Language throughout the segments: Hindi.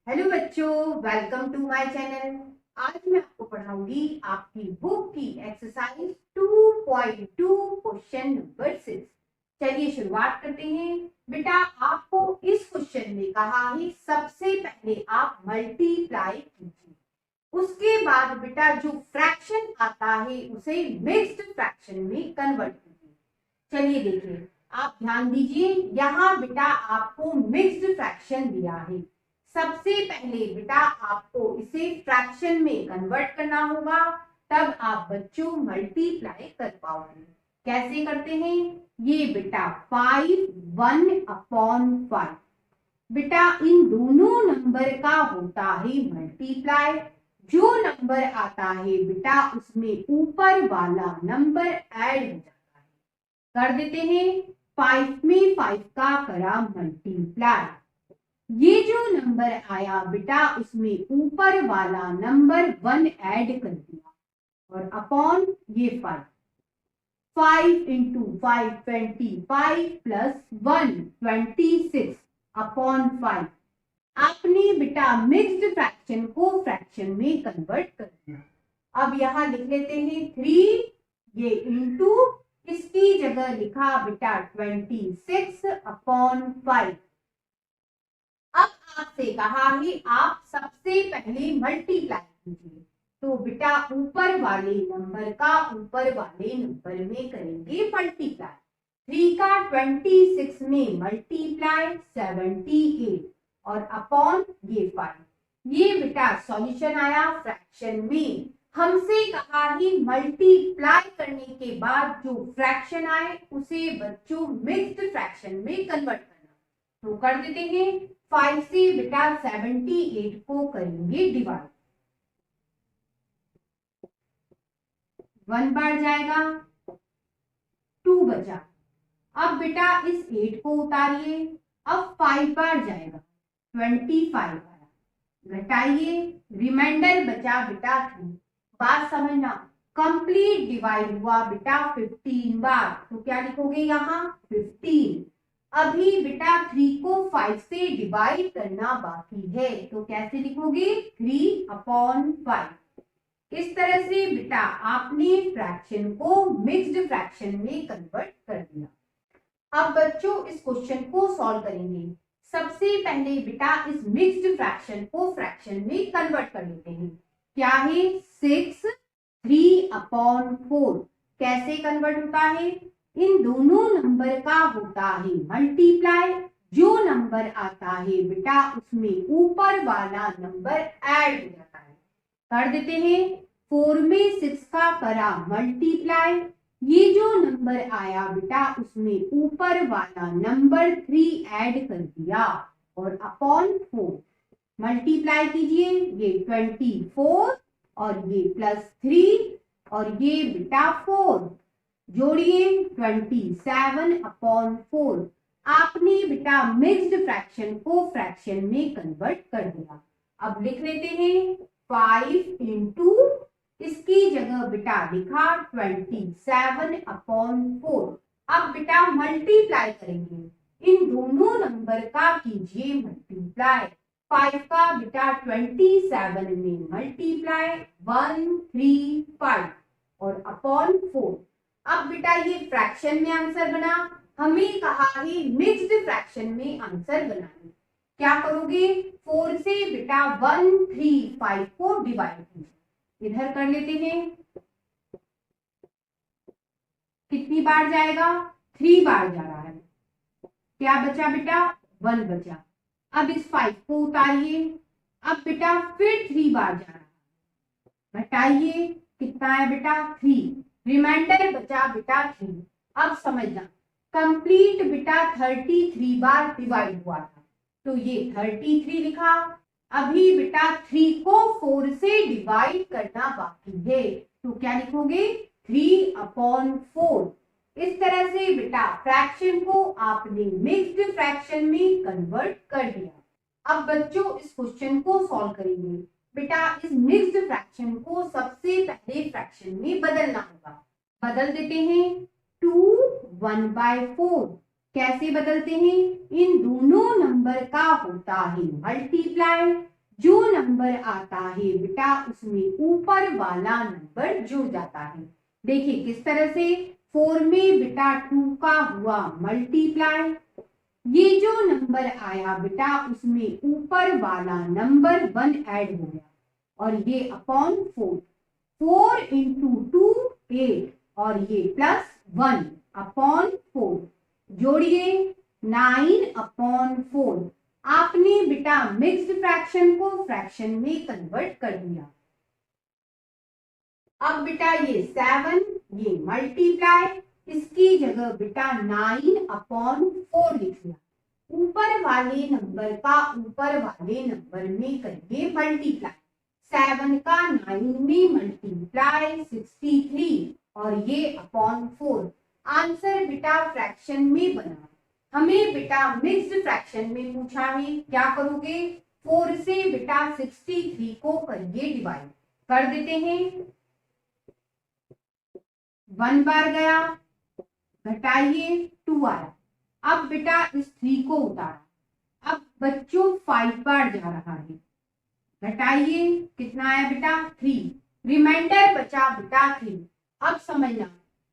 हेलो बच्चों, वेलकम टू माय चैनल। आज मैं आपको पढ़ाऊंगी आपकी बुक की एक्सरसाइज 2.2 क्वेश्चन नंबर 6। चलिए शुरुआत करते हैं। बेटा, आपको इस क्वेश्चन में कहा है सबसे पहले आप मल्टीप्लाई कीजिए, उसके बाद बेटा जो फ्रैक्शन आता है उसे मिक्स्ड फ्रैक्शन में कन्वर्ट कीजिए। चलिए देखिए, आप ध्यान दीजिए, यहाँ बेटा आपको मिक्स्ड फ्रैक्शन दिया है। सबसे पहले बेटा आपको इसे फ्रैक्शन में कन्वर्ट करना होगा, तब आप बच्चों मल्टीप्लाई कर पाओगे। कैसे करते हैं? ये बेटा 5 1/5 बेटा इन दोनों नंबर का होता है मल्टीप्लाई। जो नंबर आता है बेटा उसमें ऊपर वाला नंबर ऐड हो जाता है। कर देते हैं। 5 में 5 का करा मल्टीप्लाई, ये जो नंबर आया बेटा उसमें ऊपर वाला नंबर 1 ऐड कर दिया और अपॉन ये 5। 5 इंटू 5 25 प्लस 1 26 अपॉन 5। आपने बेटा मिक्स्ड फ्रैक्शन को फ्रैक्शन में कन्वर्ट कर दिया। अब यहां लिख लेते हैं 3, ये इंटू, इसकी जगह लिखा बेटा 26 अपॉन 5। अब आपसे कहा है आप सबसे पहले मल्टीप्लाई कीजिए, तो बेटा ऊपर वाले नंबर का ऊपर वाले नंबर में करेंगे मल्टीप्लाई। 3 का 26 में मल्टीप्लाई 78 और अपॉन ये 5। ये बेटा सॉल्यूशन आया फ्रैक्शन में। हमसे कहा है मल्टीप्लाई करने के बाद जो फ्रैक्शन आए उसे बच्चों मिक्स्ड फ्रैक्शन में कन्वर्ट करना। तो कर देते हैं। 5 से बेटा 78 को करेंगे डिवाइड, 1 बार जाएगा, 2 बचा। अब बेटा इस 8 को उतारिए, अब 5 बार जाएगा, 25 आया, घटाइए, रिमाइंडर बचा बेटा 3। बात समझना, कंप्लीट डिवाइड हुआ बेटा 15 बार, तो क्या लिखोगे यहाँ 15। अभी बेटा 3 को 5 से डिवाइड करना बाकी है, तो कैसे लिखोगे 3/5। इस तरह से बेटा आपने फ्रैक्शन को मिक्स्ड फ्रैक्शन में कन्वर्ट कर दिया। अब बच्चों इस क्वेश्चन को सॉल्व करेंगे। सबसे पहले बेटा इस मिक्स्ड फ्रैक्शन को फ्रैक्शन में कन्वर्ट कर लेते हैं। क्या है 6 3/4। कैसे कन्वर्ट होता है? इन दोनों नंबर का होता है मल्टीप्लाई। जो नंबर आता है बेटा उसमें ऊपर वाला नंबर ऐड हो जाता है। कर देते हैं। 4 में 6 का करा मल्टीप्लाई, ये जो नंबर आया बेटा उसमें ऊपर वाला नंबर 3 ऐड कर दिया और अपॉन 4। मल्टीप्लाई कीजिए, ये 24 और ये +3 और ये बेटा 4, जोड़िए 27/4। आपने बेटा मिक्स्ड फ्रैक्शन को फ्रैक्शन में कन्वर्ट कर दिया। अब लिख लेते हैं 5 इंटू, इसकी जगह बेटा लिखा 27/4। अब बेटा मल्टीप्लाई करेंगे, इन दोनों नंबर का कीजिए मल्टीप्लाई। 5 का बेटा 27 में मल्टीप्लाई 135 और अपॉन 4। अब बेटा ये फ्रैक्शन में आंसर बना, हमें कहा है मिक्स्ड फ्रैक्शन में आंसर बनाने। क्या करोगे? 4 से बेटा 135 को डिवाइड कीजिए, इधर कर लेते हैं। कितनी बार जाएगा? 3 बार जा रहा है। क्या बचा बेटा? 1 बचा। अब इस 5 को उतारिए, अब बेटा फिर 3 बार जा रहा है, घटाइए, कितना है बेटा 3, रिमाइंडर बचा बेटा 3। अब समझना, कंप्लीट बेटा 33 बार डिवाइड हुआ था, तो ये 33 लिखा। अभी बेटा 3 को 4 से डिवाइड करना बाकी है, तो क्या लिखोगे 3/4। इस तरह से बेटा फ्रैक्शन को आपने मिक्स्ड फ्रैक्शन में कन्वर्ट कर दिया। अब बच्चों इस क्वेश्चन को सॉल्व करेंगे। बेटा इस मिक्स्ड फ्रैक्शन को सबसे पहले फ्रैक्शन में बदलना होगा। बदल देते हैं। 2 1/4। कैसे बदलते हैं? इन दोनों नंबर का होता है मल्टीप्लाई। जो नंबर आता है बेटा उसमें ऊपर वाला नंबर जुड़ जाता है। देखिए किस तरह से 4 में बेटा 2 का हुआ मल्टीप्लाई, ये जो नंबर आया बेटा उसमें ऊपर वाला नंबर 1 ऐड हो गया और ये अपॉन 4, 4 इंटू 2 8 और ये प्लस 1 अपॉन 4, जोड़िए 9 अपॉन 4। आपने बेटा मिक्स्ड फ्रैक्शन को फ्रैक्शन में कन्वर्ट कर दिया। अब बेटा ये 7 ये मल्टीप्लाई, इसकी जगह बेटा 9 अपॉन 4 लिख लिया। ऊपर वाले नंबर का ऊपर वाले नंबर में करिए मल्टीप्लाई, 7 का 9 में मल्टीप्लाई 63 और ये अपॉन 4। आंसर बेटा फ्रैक्शन में बना। हमें बेटा मिक्स्ड फ्रैक्शन में पूछा है, क्या करोगे 4 से बेटा 63 को करिए डिवाइड, कर देते हैं 1 बार गया, घटाइए 2 आया। अब बेटा इस 3 को उतारा, अब बच्चों 5 बार जा रहा है, घटाइए कितना आया बेटा 3, रिमाइंडर बचा बेटा 3। अब समझना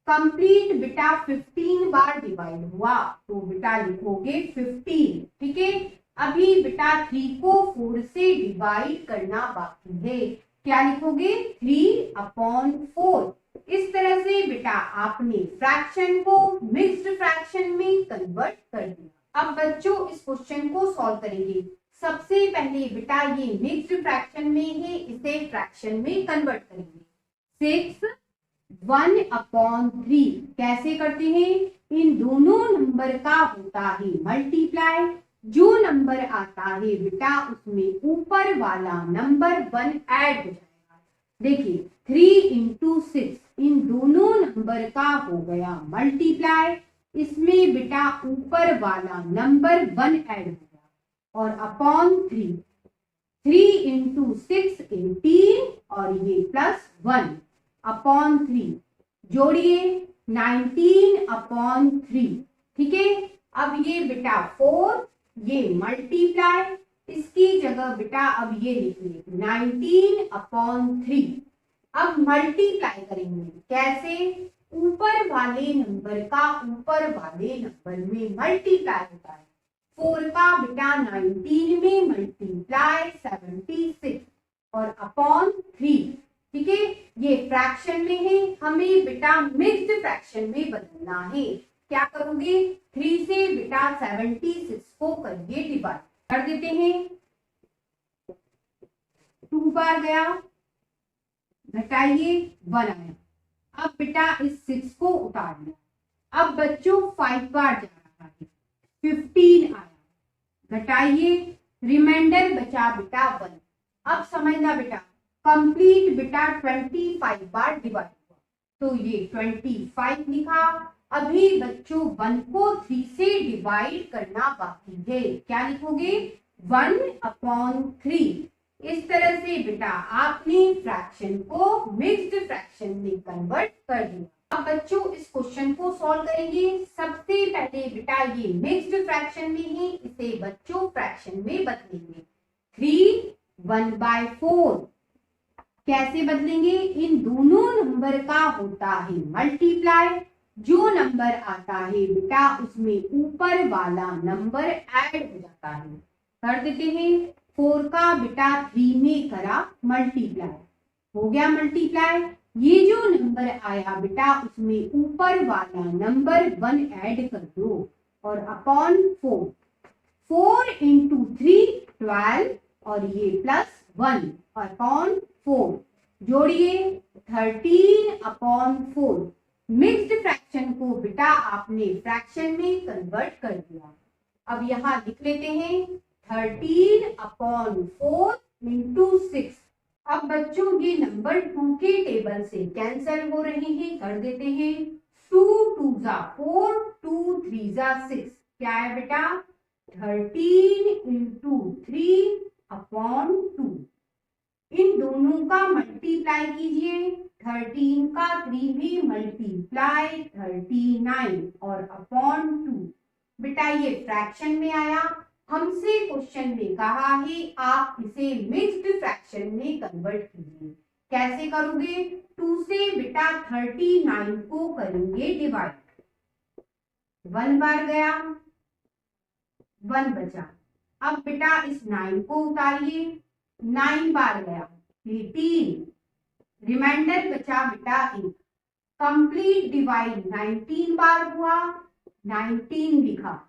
कंप्लीट बेटा 15 बार डिवाइड हुआ तो बेटा लिखोगे 15, ठीक है। अभी बेटा 3 को 4 से डिवाइड करना बाकी है, क्या लिखोगे 3 अपॉन 4। इस तरह से बेटा आपने फ्रैक्शन को मिक्स्ड फ्रैक्शन में कन्वर्ट कर दिया। अब बच्चों इस क्वेश्चन को सॉल्व करेंगे। सबसे पहले बेटा ये मिक्स्ड फ्रैक्शन में है, इसे फ्रैक्शन में कन्वर्ट करेंगे। 6 1 अपॉन 3 कैसे करते हैं, इन दोनों नंबर का होता है मल्टीप्लाई, जो नंबर आता है बेटा उसमें ऊपर वाला नंबर 1 ऐड हो जाएगा। देखिए 3 इंटू 6 इन दोनों नंबर का हो गया मल्टीप्लाई, इसमें बेटा ऊपर वाला नंबर 1 ऐड हो गया और अपॉन 3, 3 इंटू 6 18 और ये प्लस 1 अपॉन 3, जोड़िए 19 अपॉन 3, ठीक है। अब ये बेटा 4 ये मल्टीप्लाई, इसकी जगह बेटा अब ये लिखिए 19 अपॉन 3। अब मल्टीप्लाई करेंगे कैसे, ऊपर वाले नंबर का ऊपर वाले नंबर में मल्टीप्लाई होता है। 4 का बेटा 19 में मल्टीप्लाई 76 और अपॉन 3, ठीक है। ये फ्रैक्शन में है, हमें बेटा मिक्स्ड फ्रैक्शन में बदलना है। क्या करोगे 3 से बेटा 76 को करिए डिवाइड, कर देते हैं 2 बार गया, घटाइए 1 आया। अब बेटा इस 6 को उतार लिया, अब बच्चों 5 बार जा रहा है, 15 आया, घटाइए रिमाइंडर बचा बेटा 1। अब समझना बेटा कंप्लीट बेटा 25 बार डिवाइड हुआ तो ये 25 लिखा। अभी बच्चों 1 को 3 से डिवाइड करना बाकी है, क्या लिखोगे 1 अपॉन 3। इस तरह से बेटा आपने फ्रैक्शन को मिक्स्ड फ्रैक्शन में कन्वर्ट कर दिया। अब बच्चों इस क्वेश्चन को सॉल्व करेंगे। सबसे पहले बेटा ये मिक्स्ड फ्रैक्शन में है, इसे बच्चों फ्रैक्शन में बदलेंगे। 3 1/4 कैसे बदलेंगे, इन दोनों नंबर का होता है मल्टीप्लाई, जो नंबर आता है बेटा उसमें ऊपर वाला नंबर ऐड हो जाता है, कर देते हैं 4 का बेटा 3 में करा मल्टीप्लाई, हो गया मल्टीप्लाई। ये जो नंबर आया बेटा उसमें ऊपर वाला नंबर 1 ऐड कर दो और अपॉन 4, 4 इंटू 3 12 और ये प्लस 1 अपॉन 4, जोड़िए 13 अपॉन 4। मिक्स्ड फ्रैक्शन को बेटा आपने फ्रैक्शन में कन्वर्ट कर दिया। अब यहाँ लिख लेते हैं 13 अपॉन 4 इंटू 6। अब बच्चों ये नंबर 2 के टेबल से कैंसिल हो रहे हैं, कर देते हैं 2 2 जा 4 2 3 जा 6, क्या है बेटा 13 इंटू 3 अपॉन 2। इन दोनों का मल्टीप्लाई कीजिए, 13 का 3 में मल्टीप्लाई 39 और अपॉन 2। बेटा ये फ्रैक्शन में आया। हमसे क्वेश्चन में कहा है आप इसे मिक्स्ड फ्रैक्शन में कन्वर्ट कीजिए। कैसे करोगे? 2 से बेटा 39 को करेंगे डिवाइड। 1 बार गया, 1 बचा। अब बेटा इस 9 को उतारिए, 9 बार गया, 18, रिमाइंडर बचा बेटा 1। कंप्लीट डिवाइड 19 बार हुआ, 19 लिखा।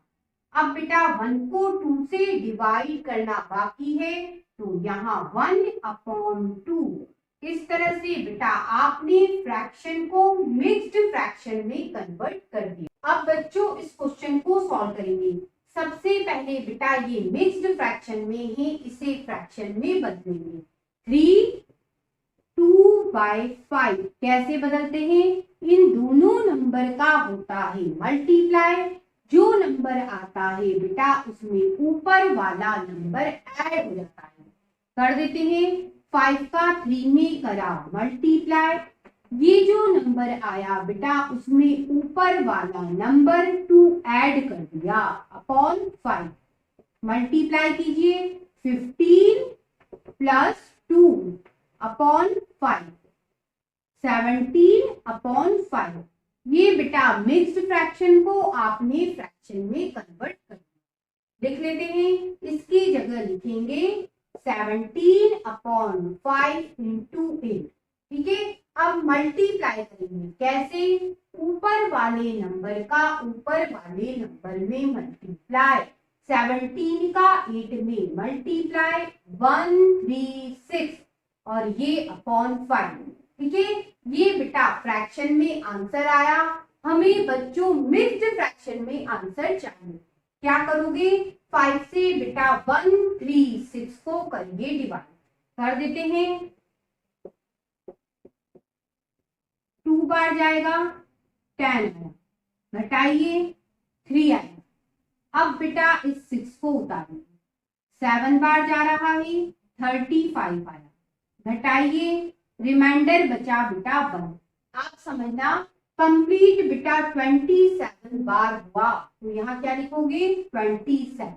अब बेटा 1 को 2 से डिवाइड करना बाकी है, तो यहाँ 1/2। इस तरह से बेटा आपने फ्रैक्शन को मिक्स्ड फ्रैक्शन में कन्वर्ट कर दिया। अब बच्चों इस क्वेश्चन को सॉल्व करेंगे। सबसे पहले बेटा ये मिक्स्ड फ्रैक्शन में है, इसे फ्रैक्शन में बदलेंगे। 3 2/5 कैसे बदलते हैं? इन दोनों नंबर का होता है मल्टीप्लाई। जो नंबर आता है बेटा उसमें ऊपर वाला नंबर ऐड हो जाता है। कर देते हैं। 5 का 3 में करा मल्टीप्लाई। ये जो नंबर आया बेटा उसमें ऊपर वाला नंबर 2 ऐड कर दिया अपॉन 5। मल्टीप्लाई कीजिए। 15 प्लस 2 अपॉन 5, 17 अपॉन 5। ये बेटा मिक्स्ड फ्रैक्शन को आपने फ्रैक्शन में कन्वर्ट कर दिया। लिख लेते हैं। इसकी जगह लिखेंगे 17 अपॉन 5 इंटू 8। ठीक है। अब मल्टीप्लाई करेंगे। कैसे? ऊपर वाले नंबर का ऊपर वाले नंबर में मल्टीप्लाई। 17 का 8 में मल्टीप्लाई, 136 और ये अपॉन 5। ठीक है। ये बेटा फ्रैक्शन में आंसर आया। हमें बच्चों मिक्स्ड फ्रैक्शन में आंसर चाहिए। क्या करोगे? 5 से बेटा 136 को करिए डिवाइड। कर देते हैं। 2 बार जाएगा, 10 आया, घटाइए 3 आया। अब बेटा इस 6 को उतारिए। 7 बार जा रहा है, 35 आया, घटाइए, रिमाइंडर बचा बेटा 1। आप समझना कंप्लीट बेटा 27 बार हुआ, तो यहाँ क्या लिखोगे? 27।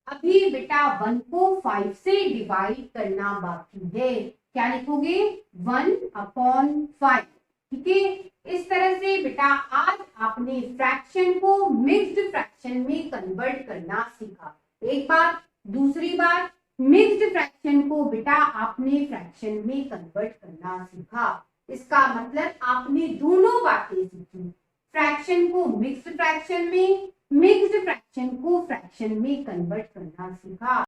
अभी बेटा 1 को 5 से डिवाइड करना बाकी है। क्या लिखोगे? 1/5। ठीक है। इस तरह से बेटा आज आपने फ्रैक्शन को मिक्स्ड फ्रैक्शन में कन्वर्ट करना सीखा। एक बार। दूसरी बात, मिक्स्ड फ्रैक्शन को बेटा आपने फ्रैक्शन में कन्वर्ट करना सीखा। इसका मतलब आपने दोनों बातें सीखी। फ्रैक्शन को मिक्स्ड फ्रैक्शन में, मिक्स्ड फ्रैक्शन को फ्रैक्शन में कन्वर्ट करना सीखा।